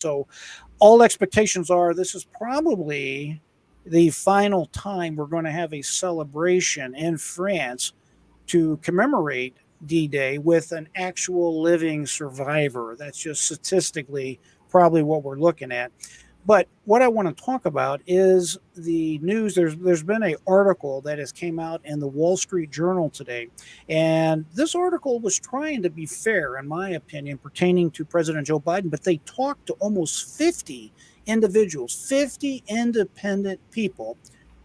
So all expectations are this is probably the final time we're going to have a celebration in France to commemorate D Day with an actual living survivor. That's just statistically probably what we're looking at. But what I want to talk about is the news. There's been an article that has came out in the Wall Street Journal today, and this article was trying to be fair, in my opinion, pertaining to President Joe Biden. But they talked to almost 50 individuals, 50 independent people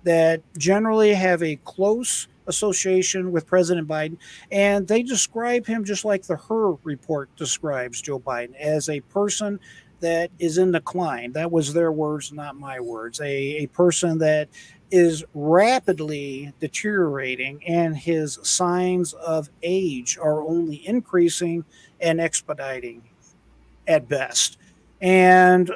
that generally have a close association with President Biden, and they describe him just like the Her report describes Joe Biden as a person that is in decline. That was their words, not my words. A person that is rapidly deteriorating, and his signs of age are only increasing and expediting at best. And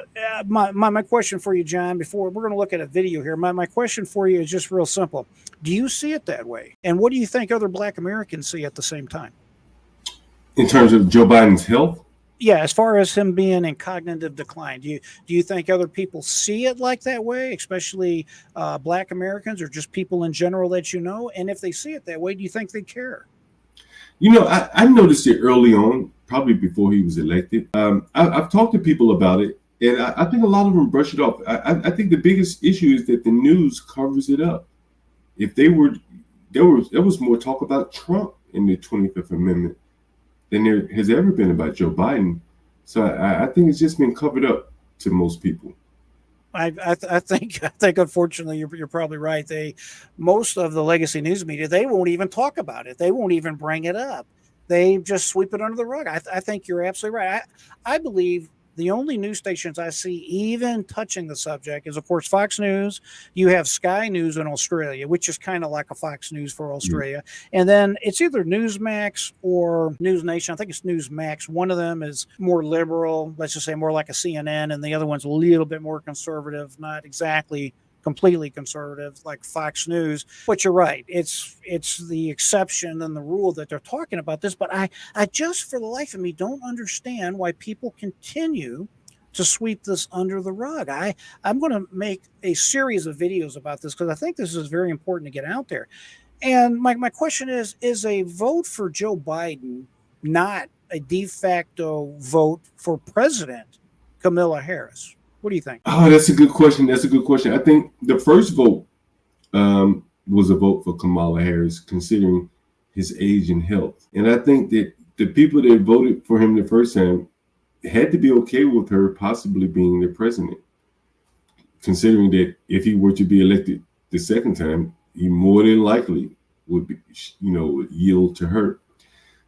my question for you, John, before we're going to look at a video here, my question for you is just real simple. Do you see it that way? And what do you think other Black Americans see at the same time? In terms of Joe Biden's health? Yeah, as far as him being in cognitive decline, do you think other people see it like that way, especially Black Americans or just people in general that you know? And if they see it that way, do you think they care? I noticed it early on, probably before he was elected. I've talked to people about it, and I think a lot of them brush it off. I think the biggest issue is that the news covers it up. If there was more talk about Trump in the 25th Amendment than there has ever been about Joe Biden. So I think it's just been covered up to most people. I think unfortunately you're probably right. Most of the legacy news media, they won't even talk about it. They won't even bring it up. They just sweep it under the rug. I think you're absolutely right. I believe the only news stations I see even touching the subject is, of course, Fox News. You have Sky News in Australia, which is kind of like a Fox News for Australia. Mm-hmm. And then it's either Newsmax or News Nation. I think it's Newsmax. One of them is more liberal, let's just say more like a CNN, and the other one's a little bit more conservative, not exactly completely conservative like Fox News. But you're right. It's the exception and the rule that they're talking about this. But I just, for the life of me, don't understand why people continue to sweep this under the rug. I'm going to make a series of videos about this because I think this is very important to get out there. And my question is a vote for Joe Biden not a de facto vote for President Kamala Harris? What do you think? Oh, that's a good question. I think the first vote was a vote for Kamala Harris, considering his age and health. And I think that the people that voted for him the first time had to be okay with her possibly being the president, considering that if he were to be elected the second time, he more than likely would be, yield to her.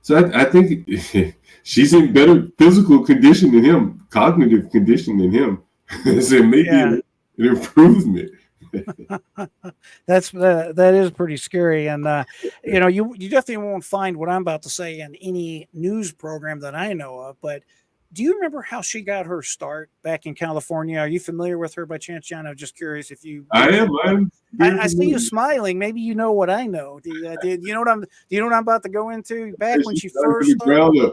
So I think she's in better physical condition than him, cognitive condition than him. So maybe an improvement. That is pretty scary, and you definitely won't find what I'm about to say in any news program that I know of. But do you remember how she got her start back in California? Are you familiar with her by chance, John? I'm just curious if you. I am. I see you smuling. Maybe you know what I know. Do you know what I'm? Do you know what I'm about to go into? Back when she first started,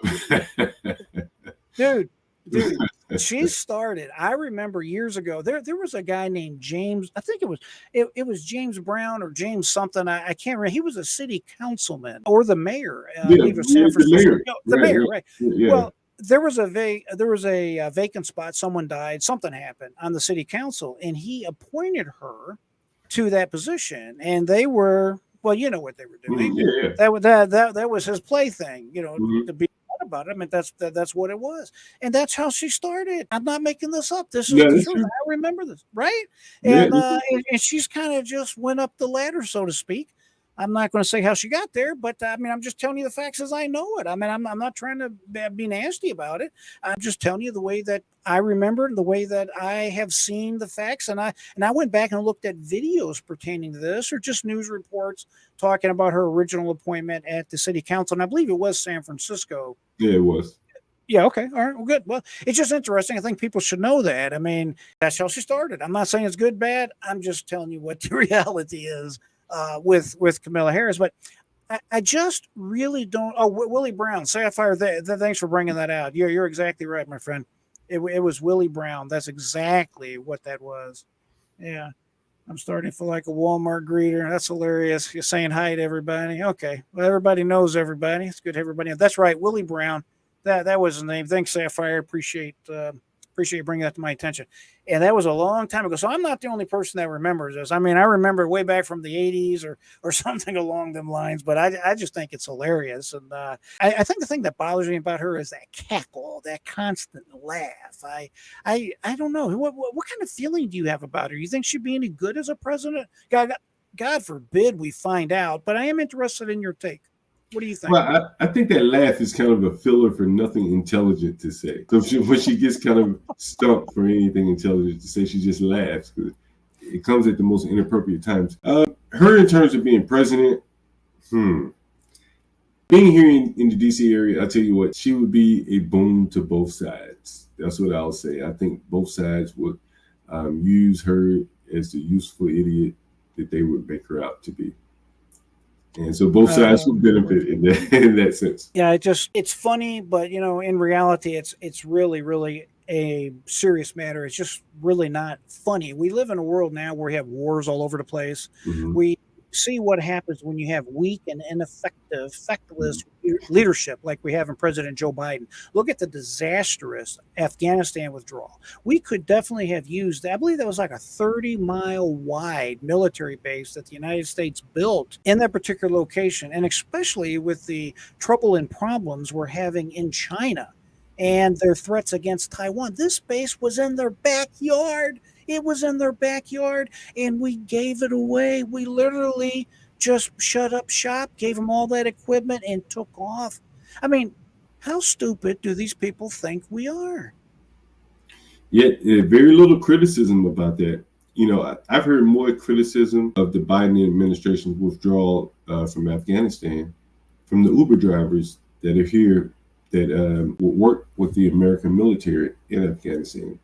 dude. She started. I remember years ago. There was a guy named James. I think it was James Brown or James something. I can't remember. He was a city councilman or the mayor. He was San Francisco. The mayor, right? Yeah. Well, there was a vacant spot. Someone died. Something happened on the city council, and he appointed her to that position. And they were, well, you know what they were doing. Yeah. That was his plaything. To be about it. I mean, that's what it was, and that's how she started. I'm not making this up. This is the truth. I remember this, right? And and she's kind of just went up the ladder, so to speak. I'm not going to say how she got there, but I mean, I'm just telling you the facts as I know it. I mean, I'm not trying to be nasty about it. I'm just telling you the way that I remember, the way that I have seen the facts, and I went back and looked at videos pertaining to this, or just news reports talking about her original appointment at the city council, and I believe it was San Francisco. Yeah, it was. Yeah, okay. All right. Well, good. Well, it's just interesting. I think people should know that. I mean, that's how she started. I'm not saying it's good, bad. I'm just telling you what the reality is with Kamala Harris. But I just really don't. Oh, Willie Brown, Sapphire. Thanks for bringing that out. You're exactly right, my friend. It was Willie Brown. That's exactly what that was. Yeah. I'm starting to feel like a Walmart greeter. That's hilarious. You're saying hi to everybody. Okay. Well, everybody knows everybody. It's good to have everybody. That's right. Willie Brown. That was his name. Thanks, Sapphire. Appreciate you bringing that to my attention. And that was a long time ago. So I'm not the only person that remembers this. I mean, I remember way back from the 80s or something along them lines, but I just think it's hilarious. And I think the thing that bothers me about her is that cackle, that constant laugh. I don't know. What kind of feeling do you have about her? You think she'd be any good as a president? God forbid we find out, but I am interested in your take. What do you think? Well, I think that laugh is kind of a filler for nothing intelligent to say. So when she gets kind of stumped for anything intelligent to say, she just laughs. It comes at the most inappropriate times. Her in terms of being president, being here in the DC area, I tell you what, she would be a boon to both sides. That's what I'll say. I think both sides would use her as the useful idiot that they would make her out to be. And so both sides would benefit in that sense. Yeah, it's funny, but in reality, it's really a serious matter. It's just really not funny. We live in a world now where we have wars all over the place. Mm-hmm. We see what happens when you have weak and ineffective, feckless leadership like we have in President Joe Biden. Look at the disastrous Afghanistan withdrawal. We could definitely have used, I believe that was like a 30-mile wide military base that the United States built in that particular location, and especially with the trouble and problems we're having in China and their threats against Taiwan. This base was in their backyard. It was in their backyard, and we gave it away. We literally just shut up shop, gave them all that equipment, and took off. I mean, how stupid do these people think we are? Yet, very little criticism about that. I've heard more criticism of the Biden administration's withdrawal from Afghanistan from the Uber drivers that are here that will work with the American military in Afghanistan.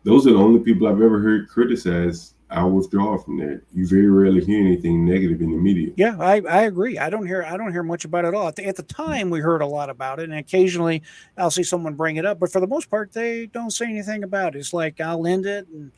Those are the only people I've ever heard criticize our withdrawal from there. You very rarely hear anything negative in the media. Yeah, I agree. I don't hear much about it at all. At the time, we heard a lot about it, and occasionally I'll see someone bring it up. But for the most part, they don't say anything about it. It's like, I'll end it, and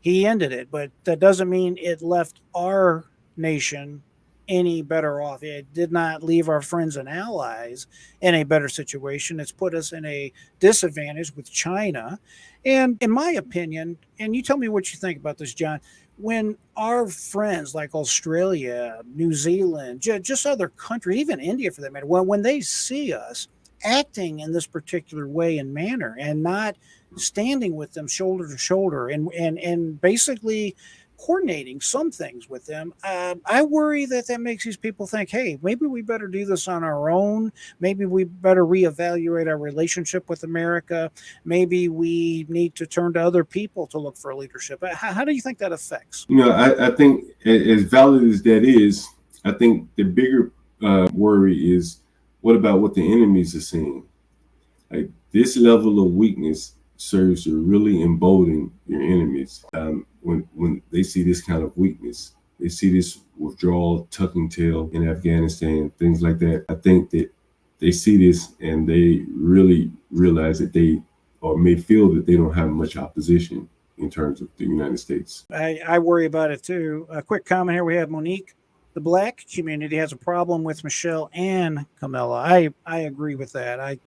he ended it. But that doesn't mean it left our nation any better off. It did not leave our friends and allies in a better situation. It's put us in a disadvantage with China. And in my opinion, and you tell me what you think about this, John, when our friends like Australia, New Zealand, just other countries, even India for that matter, when they see us acting in this particular way and manner and not standing with them shoulder to shoulder and basically coordinating some things with them, I worry that makes these people think, hey, maybe we better do this on our own. Maybe we better reevaluate our relationship with America. Maybe we need to turn to other people to look for leadership. How do you think that affects? I think as valid as that is, I think the bigger worry is what about what the enemies are seeing? Like, this level of weakness serves to really embolden your enemies. When they see this kind of weakness, they see this withdrawal, tucking tail in Afghanistan, things like that. I think that they see this and they really realize that they, or may feel that they don't have much opposition in terms of the United States. I worry about it too. A quick comment here. We have Monique. The Black community has a problem with Michelle and Kamala. I agree with that.